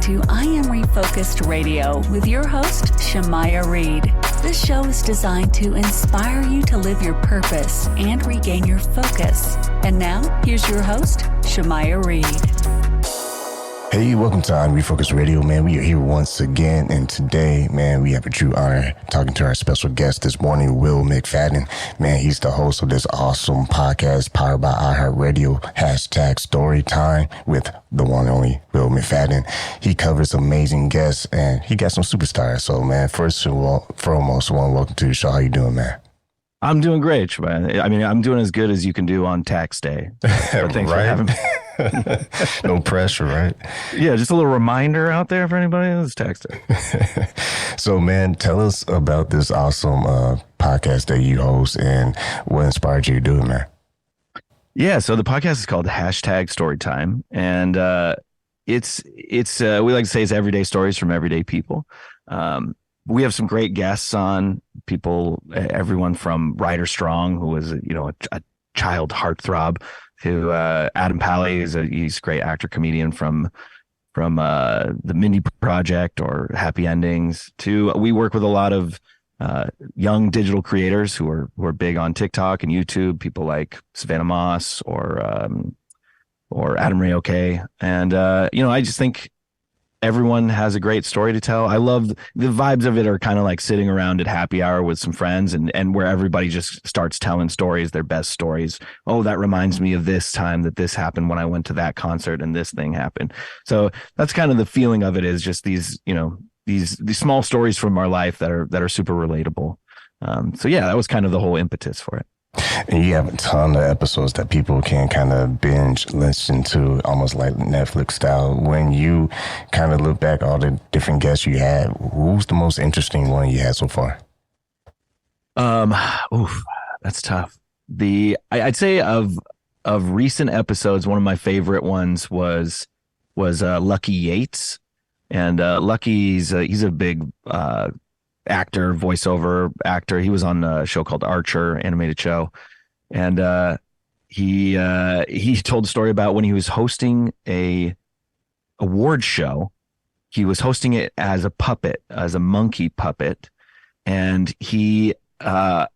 to I Am Refocused Radio with your host, Shamaya Reed. This show is designed to inspire you to live your purpose and regain your focus. And now, here's your host, Shamaya Reed. Hey, welcome to On Refocus Radio, man. We are here once again, and today, man, we have a true honor talking to our special guest this morning, Will McFadden. Man, he's the host of this awesome podcast powered by iHeartRadio, #Storytime with the one and only Will McFadden. He covers amazing guests, and he got some superstars. So, man, first and foremost, welcome to the show. How you doing, man? I'm doing great, man. I mean, I'm doing as good as you can do on tax day. So thanks for having me. No pressure, right? Yeah, just a little reminder out there for anybody. It's tax day. So, man, tell us about this awesome podcast that you host and what inspired you to do it, man. Yeah, so the podcast is called #Storytime, and it's we like to say it's everyday stories from everyday people. We have some great guests on, people, everyone from Ryder Strong, who was a child heartthrob, to Adam Pally, he's a great actor comedian from the Mindy Project or Happy Endings. To we work with a lot of young digital creators who are big on TikTok and YouTube, people like Savannah Moss or Adam Ray OK. And I just think everyone has a great story to tell. I love the vibes of it are kind of like sitting around at happy hour with some friends and where everybody just starts telling stories, their best stories. Oh, that reminds me of this time that this happened when I went to that concert and this thing happened. So that's kind of the feeling of it, is just these small stories from our life that are super relatable. So yeah, that was kind of the whole impetus for it. And you have a ton of episodes that people can kind of binge listen to, almost like Netflix style. When you kind of look back all the different guests you had, who's the most interesting one you had so far? That's tough. I'd say of recent episodes, one of my favorite ones was Lucky Yates, and Lucky's he's a big actor, voiceover actor. He was on a show called Archer, animated show, and he told a story about when he was hosting a award show. He was hosting it as a puppet, as a monkey puppet, and he at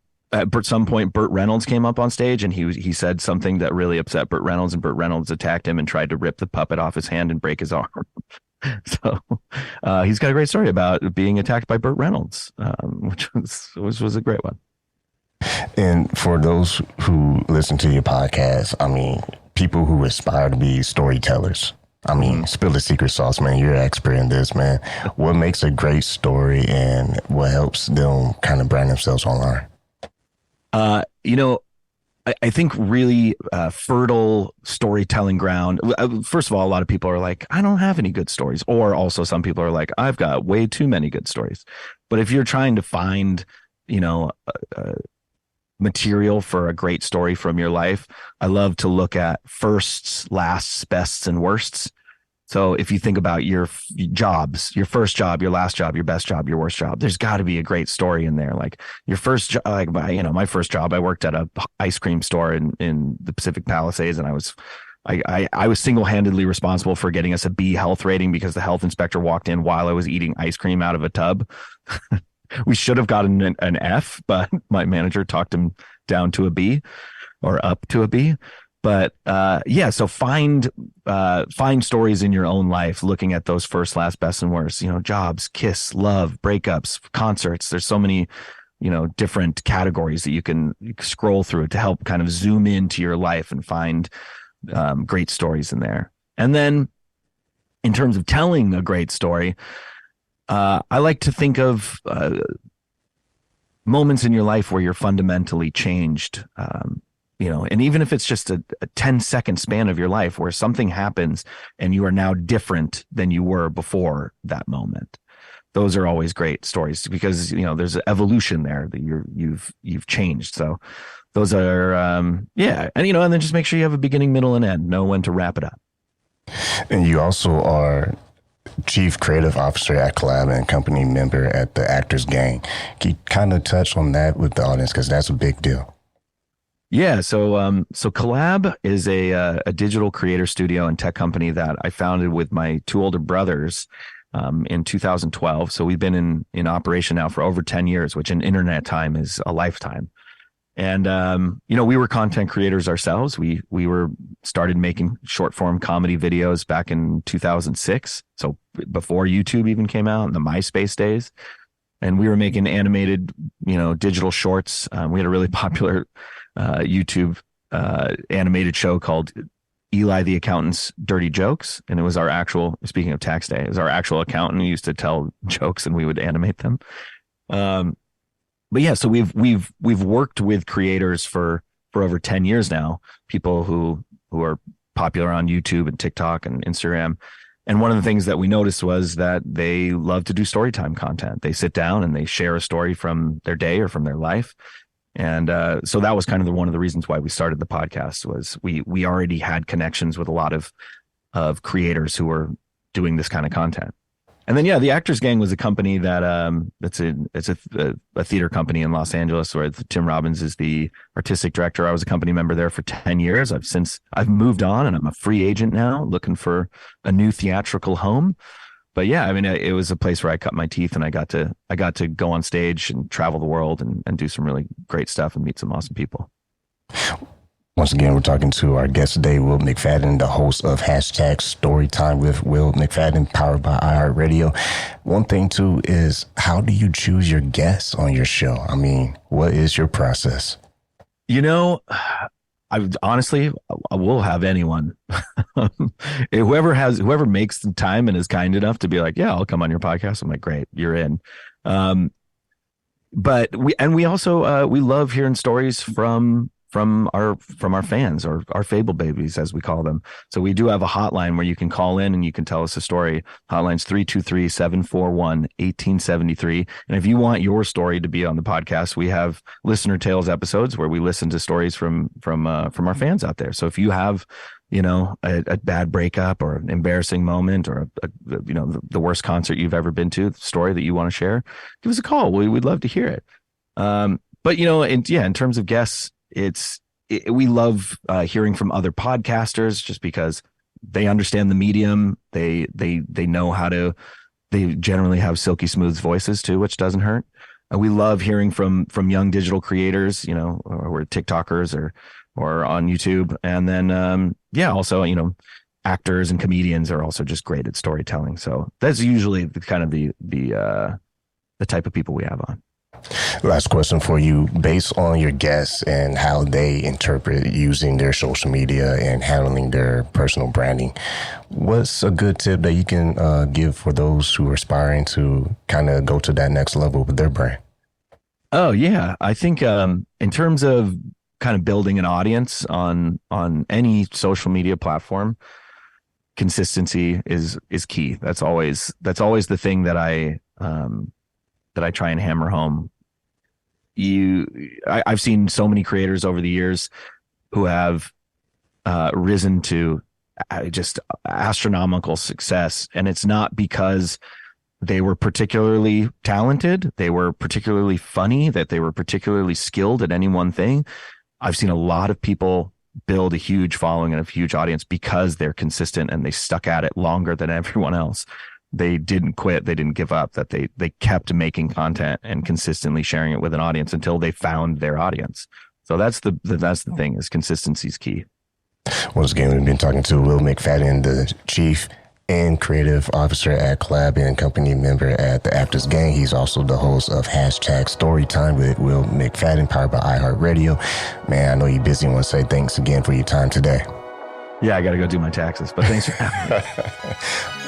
some point Burt Reynolds came up on stage, and he said something that really upset Burt Reynolds, and Burt Reynolds attacked him and tried to rip the puppet off his hand and break his arm. So he's got a great story about being attacked by Burt Reynolds, which was a great one. And for those who listen to your podcast, I mean, people who aspire to be storytellers, I mean, spill the secret sauce, man. You're an expert in this, man. What makes a great story and what helps them kind of brand themselves online? I think really fertile storytelling ground. First of all, a lot of people are like, I don't have any good stories. Or also some people are like, I've got way too many good stories. But if you're trying to find, material for a great story from your life, I love to look at firsts, lasts, bests, and worsts. So if you think about your jobs, your first job, your last job, your best job, your worst job, there's got to be a great story in there. Like your first job, my first job, I worked at a ice cream store in the Pacific Palisades, and I was single-handedly responsible for getting us a B health rating because the health inspector walked in while I was eating ice cream out of a tub. We should have gotten an F, but my manager talked him down to a B or up to a B. But so find stories in your own life, looking at those first, last, best, and worst. Jobs, kiss, love, breakups, concerts. There's so many, different categories that you can scroll through to help kind of zoom into your life and find great stories in there. And then, in terms of telling a great story, I like to think of moments in your life where you're fundamentally changed. And even if it's just a 10-second span of your life where something happens and you are now different than you were before that moment, those are always great stories because there's an evolution there that you've changed. So those are and then just make sure you have a beginning, middle, and end. Know when to wrap it up. And you also are Chief Creative Officer at Collab and company member at the Actors Gang. Can you kind of touch on that with the audience, because that's a big deal? Yeah, so Collab is a digital creator studio and tech company that I founded with my two older brothers in 2012. So we've been in operation now for over 10 years, which in internet time is a lifetime. And we were content creators ourselves. We were started making short form comedy videos back in 2006, so before YouTube even came out in the MySpace days. And we were making animated, digital shorts. We had a really popular YouTube animated show called Eli the Accountant's Dirty Jokes, and it was our actual. Speaking of tax day, it was our actual accountant who used to tell jokes, and we would animate them. But yeah, so we've worked with creators for over 10 years now. People who are popular on YouTube and TikTok and Instagram. And one of the things that we noticed was that they love to do storytime content. They sit down and they share a story from their day or from their life. And so that was kind of one of the reasons why we started the podcast. Was we already had connections with a lot of creators who were doing this kind of content. And then, the Actors Gang was a company that it's a theater company in Los Angeles where Tim Robbins is the artistic director. I was a company member there for 10 years. I've moved on and I'm a free agent now looking for a new theatrical home. But yeah, I mean, it was a place where I cut my teeth and I got to go on stage and travel the world and do some really great stuff and meet some awesome people. Once again, we're talking to our guest today, Will McFadden, the host of #Storytime with Will McFadden, powered by iHeartRadio. One thing, too, is how do you choose your guests on your show? I mean, what is your process? I honestly will have anyone. Whoever makes the time and is kind enough to be like, yeah, I'll come on your podcast. I'm like, great, you're in. But we also we love hearing stories from our fans, or our Fable babies, as we call them. So we do have a hotline where you can call in and you can tell us a story. Hotline's 323-741-1873. And if you want your story to be on the podcast, we have Listener Tales episodes where we listen to stories from our fans out there. So if you have, a bad breakup or an embarrassing moment or the worst concert you've ever been to, the story that you want to share, give us a call. We'd love to hear it. But in terms of guests, we love hearing from other podcasters just because they understand the medium. They know how to. They generally have silky smooth voices too, which doesn't hurt. We love hearing from young digital creators, or TikTokers or on YouTube, and then also actors and comedians are also just great at storytelling. So that's usually the type of people we have on. Last question for you. Based on your guests and how they interpret using their social media and handling their personal branding, what's a good tip that you can give for those who are aspiring to kind of go to that next level with their brand? Oh, yeah. I think in terms of kind of building an audience on any social media platform, consistency is key. That's always the thing that I try and hammer home. I've seen so many creators over the years who have risen to just astronomical success, and it's not because they were particularly talented, they were particularly funny, that they were particularly skilled at any one thing. I've seen a lot of people build a huge following and a huge audience because they're consistent and they stuck at it longer than everyone else. They didn't quit. They didn't give up, that they kept making content and consistently sharing it with an audience until they found their audience. So that's the thing, is consistency is key. Once again, we've been talking to Will McFadden, the chief and creative officer at Collab and company member at the Actors Gang. He's also the host of #Storytime with Will McFadden, powered by iHeartRadio. Man, I know you're busy. I want to say thanks again for your time today. Yeah, I got to go do my taxes, but thanks for having me.